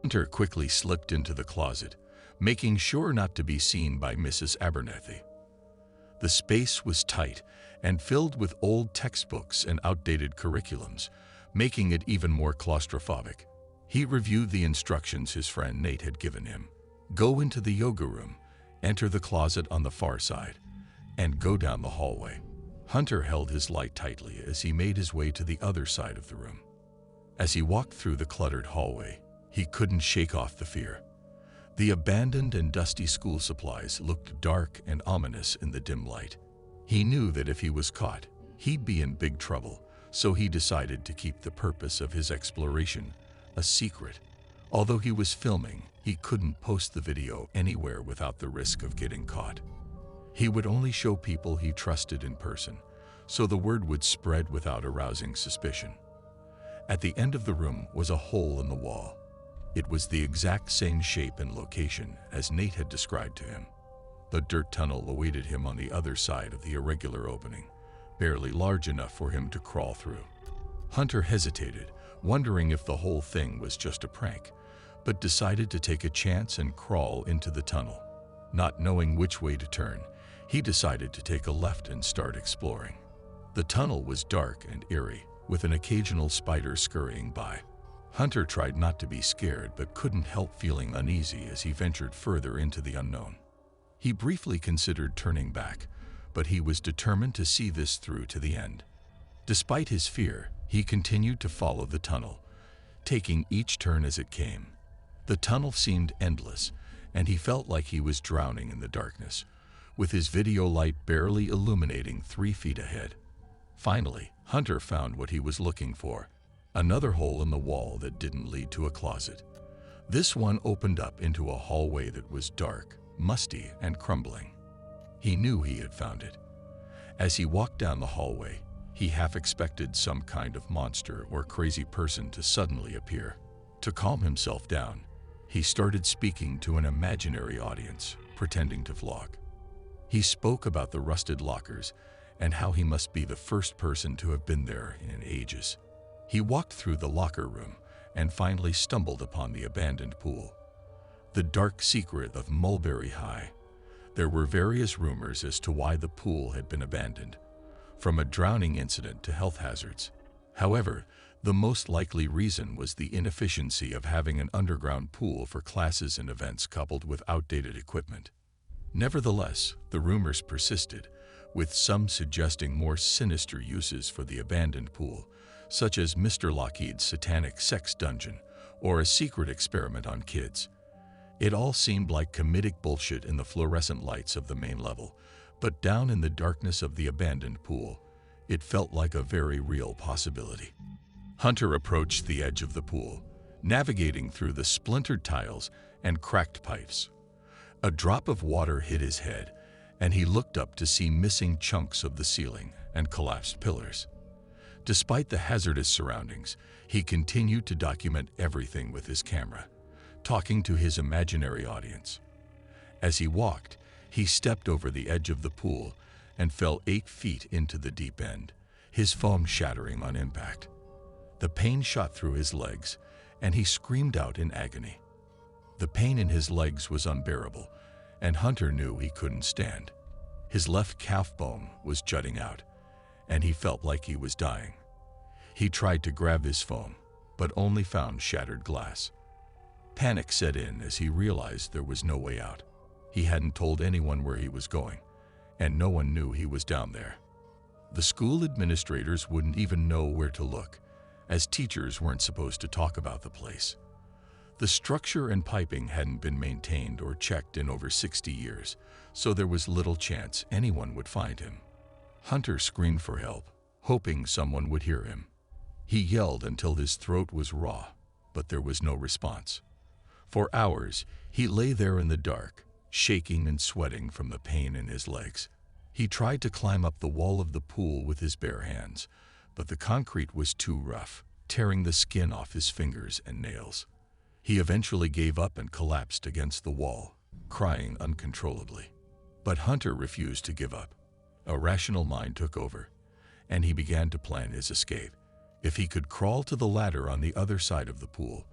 Hunter quickly slipped into the closet, making sure not to be seen by Mrs. Abernethy. The space was tight and filled with old textbooks and outdated curriculums, making it even more claustrophobic. He reviewed the instructions his friend Nate had given him. Go into the yoga room, enter the closet on the far side, and go down the hallway. Hunter held his light tightly as he made his way to the other side of the room. As he walked through the cluttered hallway, he couldn't shake off the fear. The abandoned and dusty school supplies looked dark and ominous in the dim light. He knew that if he was caught, he'd be in big trouble, so he decided to keep the purpose of his exploration a secret. Although he was filming, he couldn't post the video anywhere without the risk of getting caught. He would only show people he trusted in person, so the word would spread without arousing suspicion. At the end of the room was a hole in the wall. It was the exact same shape and location as Nate had described to him. The dirt tunnel awaited him on the other side of the irregular opening, barely large enough for him to crawl through. Hunter hesitated, wondering if the whole thing was just a prank, but decided to take a chance and crawl into the tunnel. Not knowing which way to turn, he decided to take a left and start exploring. The tunnel was dark and eerie, with an occasional spider scurrying by. Hunter tried not to be scared but couldn't help feeling uneasy as he ventured further into the unknown. He briefly considered turning back, but he was determined to see this through to the end. Despite his fear, he continued to follow the tunnel, taking each turn as it came. The tunnel seemed endless, and he felt like he was drowning in the darkness, with his video light barely illuminating 3 feet ahead. Finally, Hunter found what he was looking for, another hole in the wall that didn't lead to a closet. This one opened up into a hallway that was dark, musty, and crumbling. He knew he had found it. As he walked down the hallway, he half expected some kind of monster or crazy person to suddenly appear. To calm himself down, he started speaking to an imaginary audience, pretending to vlog. He spoke about the rusted lockers and how he must be the first person to have been there in ages. He walked through the locker room and finally stumbled upon the abandoned pool. The dark secret of Mulberry High. There were various rumors as to why the pool had been abandoned, from a drowning incident to health hazards. However, the most likely reason was the inefficiency of having an underground pool for classes and events coupled with outdated equipment. Nevertheless, the rumors persisted, with some suggesting more sinister uses for the abandoned pool, such as Mr. Lockheed's satanic sex dungeon or a secret experiment on kids. It all seemed like comedic bullshit in the fluorescent lights of the main level, but down in the darkness of the abandoned pool, it felt like a very real possibility. Hunter approached the edge of the pool, navigating through the splintered tiles and cracked pipes. A drop of water hit his head, and he looked up to see missing chunks of the ceiling and collapsed pillars. Despite the hazardous surroundings, he continued to document everything with his camera, talking to his imaginary audience. As he walked, he stepped over the edge of the pool and fell 8 feet into the deep end, his foam shattering on impact. The pain shot through his legs, and he screamed out in agony. The pain in his legs was unbearable, and Hunter knew he couldn't stand. His left calf bone was jutting out, and he felt like he was dying. He tried to grab his foam, but only found shattered glass. Panic set in as he realized there was no way out. He hadn't told anyone where he was going, and no one knew he was down there. The school administrators wouldn't even know where to look, as teachers weren't supposed to talk about the place. The structure and piping hadn't been maintained or checked in over 60 years, so there was little chance anyone would find him. Hunter screamed for help, hoping someone would hear him. He yelled until his throat was raw, but there was no response. For hours, he lay there in the dark, shaking and sweating from the pain in his legs. He tried to climb up the wall of the pool with his bare hands, but the concrete was too rough, tearing the skin off his fingers and nails. He eventually gave up and collapsed against the wall, crying uncontrollably. But Hunter refused to give up. A rational mind took over, and he began to plan his escape. If he could crawl to the ladder on the other side of the pool,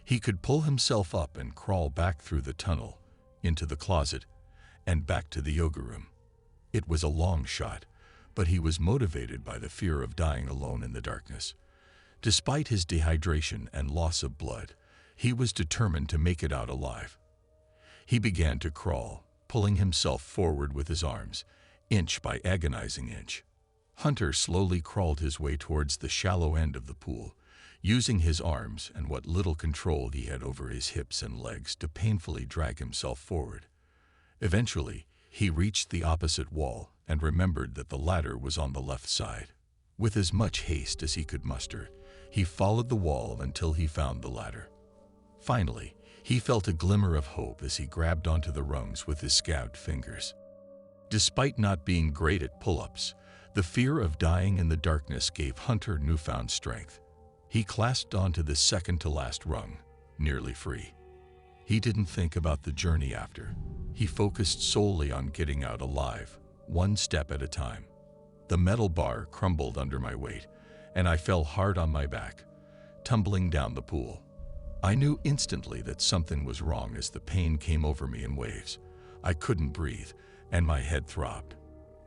He could pull himself up and crawl back through the tunnel, into the closet, and back to the yoga room. It was a long shot, but he was motivated by the fear of dying alone in the darkness. Despite his dehydration and loss of blood, he was determined to make it out alive. He began to crawl, pulling himself forward with his arms, inch by agonizing inch. Hunter slowly crawled his way towards the shallow end of the pool, using his arms and what little control he had over his hips and legs to painfully drag himself forward. Eventually, he reached the opposite wall and remembered that the ladder was on the left side. With as much haste as he could muster, he followed the wall until he found the ladder. Finally, he felt a glimmer of hope as he grabbed onto the rungs with his scabbed fingers. Despite not being great at pull-ups, the fear of dying in the darkness gave Hunter newfound strength. He clasped onto the second-to-last rung, nearly free. He didn't think about the journey after. He focused solely on getting out alive, one step at a time. The metal bar crumbled under my weight, and I fell hard on my back, tumbling down the pool. I knew instantly that something was wrong as the pain came over me in waves. I couldn't breathe, and my head throbbed.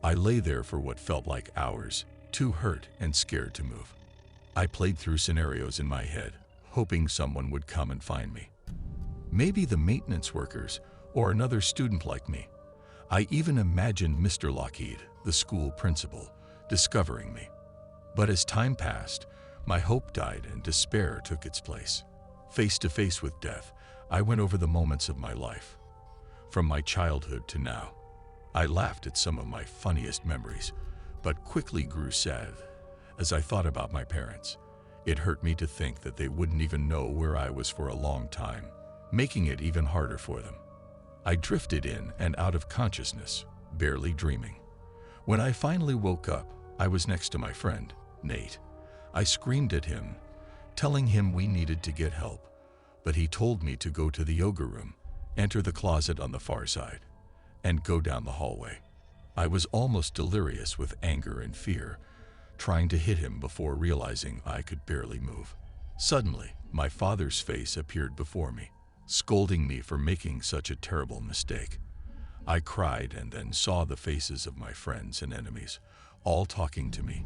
I lay there for what felt like hours, too hurt and scared to move. I played through scenarios in my head, hoping someone would come and find me. Maybe the maintenance workers or another student like me. I even imagined Mr. Lockheed, the school principal, discovering me. But as time passed, my hope died and despair took its place. Face to face with death, I went over the moments of my life. From my childhood to now, I laughed at some of my funniest memories, but quickly grew sad as I thought about my parents. It hurt me to think that they wouldn't even know where I was for a long time, making it even harder for them. I drifted in and out of consciousness, barely dreaming. When I finally woke up, I was next to my friend, Nate. I screamed at him, telling him we needed to get help, but he told me to go to the yoga room, enter the closet on the far side, and go down the hallway. I was almost delirious with anger and fear, trying to hit him before realizing I could barely move. Suddenly, my father's face appeared before me, scolding me for making such a terrible mistake. I cried and then saw the faces of my friends and enemies, all talking to me.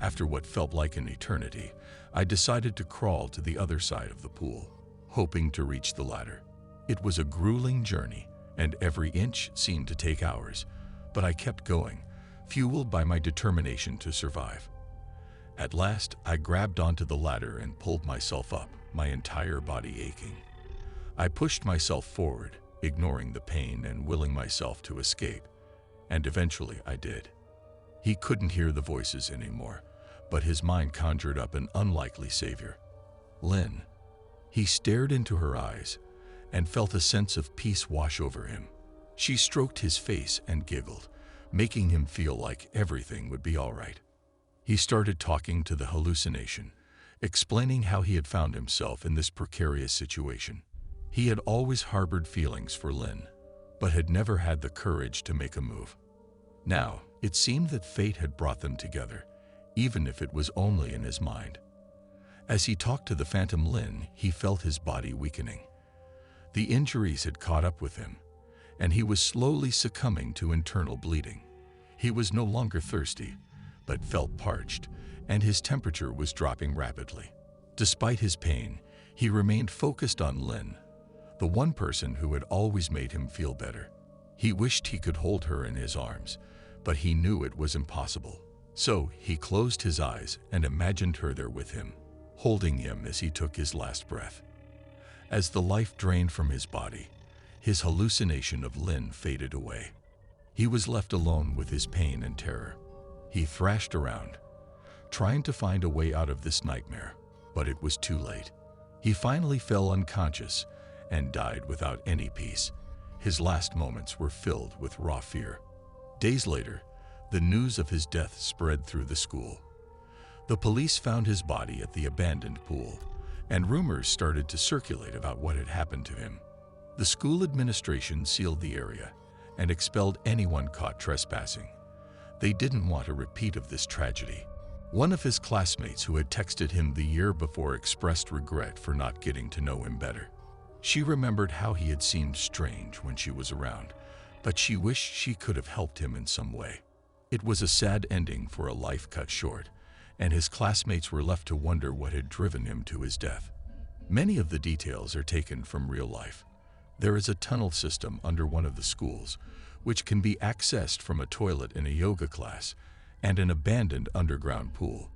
After what felt like an eternity, I decided to crawl to the other side of the pool, hoping to reach the ladder. It was a grueling journey, and every inch seemed to take hours, but I kept going, fueled by my determination to survive. At last, I grabbed onto the ladder and pulled myself up, my entire body aching. I pushed myself forward, ignoring the pain and willing myself to escape, and eventually I did. He couldn't hear the voices anymore, but his mind conjured up an unlikely savior. Lynn. He stared into her eyes and felt a sense of peace wash over him. She stroked his face and giggled, making him feel like everything would be all right. He started talking to the hallucination, explaining how he had found himself in this precarious situation. He had always harbored feelings for Lynn, but had never had the courage to make a move. Now, it seemed that fate had brought them together, even if it was only in his mind. As he talked to the phantom Lynn, he felt his body weakening. The injuries had caught up with him, and he was slowly succumbing to internal bleeding. He was no longer thirsty, but felt parched, and his temperature was dropping rapidly. Despite his pain, he remained focused on Lynn, the one person who had always made him feel better. He wished he could hold her in his arms, but he knew it was impossible. So he closed his eyes and imagined her there with him, holding him as he took his last breath. As the life drained from his body, his hallucination of Lynn faded away. He was left alone with his pain and terror. He thrashed around, trying to find a way out of this nightmare, but it was too late. He finally fell unconscious and died without any peace. His last moments were filled with raw fear. Days later, the news of his death spread through the school. The police found his body at the abandoned pool, and rumors started to circulate about what had happened to him. The school administration sealed the area and expelled anyone caught trespassing. They didn't want a repeat of this tragedy. One of his classmates who had texted him the year before expressed regret for not getting to know him better. She remembered how he had seemed strange when she was around, but she wished she could have helped him in some way. It was a sad ending for a life cut short, and his classmates were left to wonder what had driven him to his death. Many of the details are taken from real life. There is a tunnel system under one of the schools, which can be accessed from a toilet in a yoga class and an abandoned underground pool.